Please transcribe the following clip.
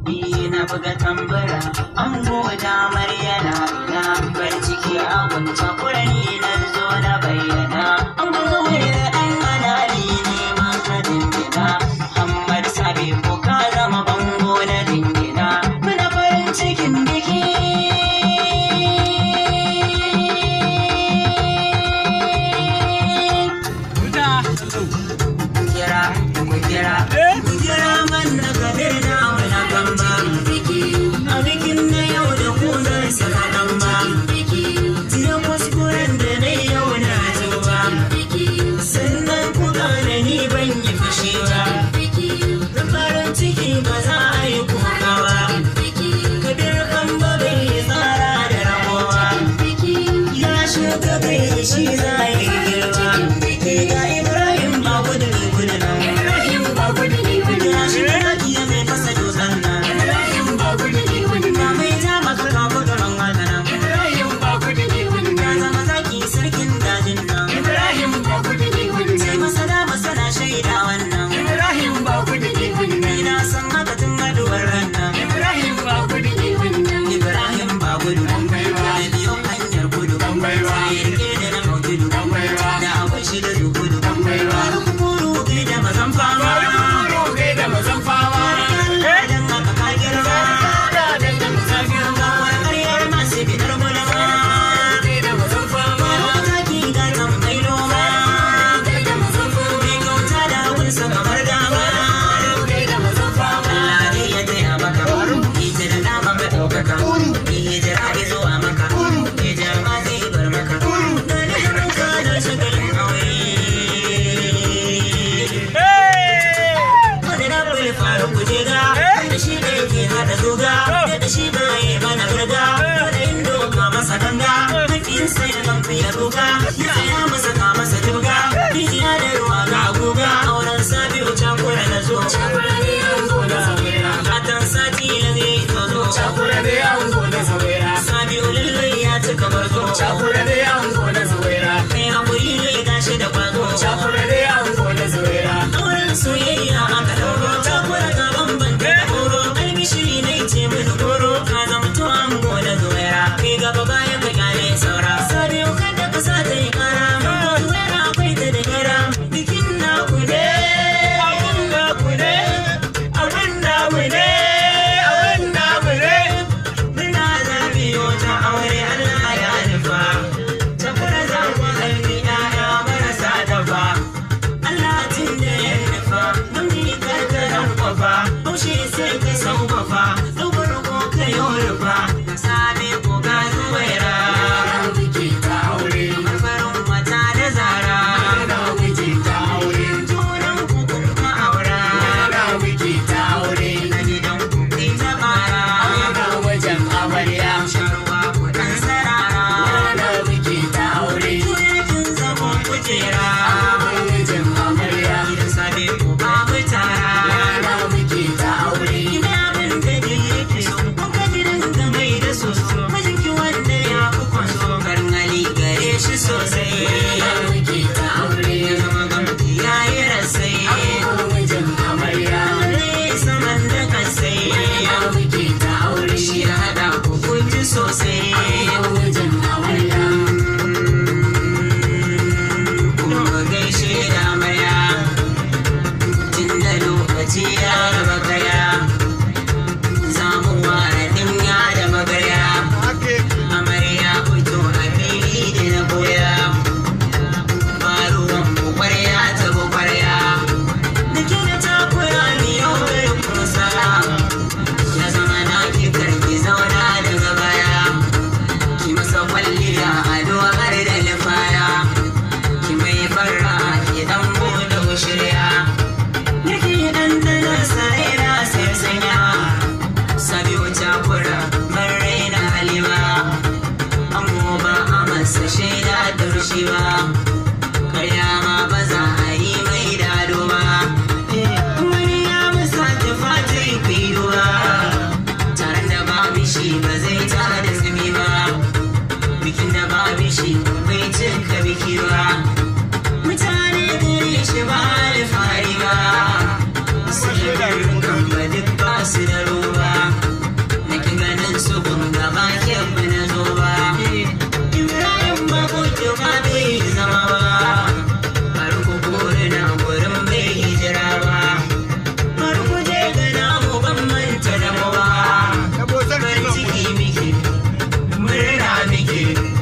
na buga tambara an goda maryana ina bar ciki a gunta kurani na zo na bayyana an buga wayar an halali ne maka dindina Muhammad Sabi ko ka zama bango na dindina muna farin cikin biki kira man na gadir na muna gamba a bikin na yau da kunar sanadan ba tiyan kuskuren da na yau na zuwa sannan ku gane ni ban yi fushi ba da farin ciki ba za a yi kuka ba kabir kan ba bai yi tsara da ramowa ya shuka kai shi za a yi girma ga Ibrahim ba gudu gudu nan shi bai mana riga da indo ka masa ganga hakin sai da lamfi ya ruga ya masa ka masa turga rijiya da ruwa ga guga auren Sabiu Cakura na zo Cakura ne an zo da zawera matan sati na ne to zo Cakura ne an zo da zawera Sabiu lallai ya ci kamar zo Cakura ne an zo da zawera kai hakuri ne gashi da kwazo Cakura ne an zo da zawera auren soyayya aka dauro Cakura ga bambanta da horo almishiri ne ce mun goro ka zama to an gona zuwaira kai gaba bayan ka kyale saura Sabiu kada ka sa ta yi kara zuwaira akwai ta da gara bikin naku ne abun naku ne abun namu ne abun namu ne muna zabi wata aure Allah ya nufa Cakura za ku haifi ƴaƴa marasa dafa Allah tun da ya nufa mun yi karkaran kwafa haushe sai ka sau kwafa yoruba sabe ko ga zuwaira wiki ta aure marmarin mata da zara wiki ta aure turan ku kuma aura wiki ta aure na gidan ku kai ta bara ga wajen amarya sharwa ku dan sarara wiki ta aure kin zama kujera wajen amarya gidan sabe ko babu tara wiki ta aure ina bin da yake so so ce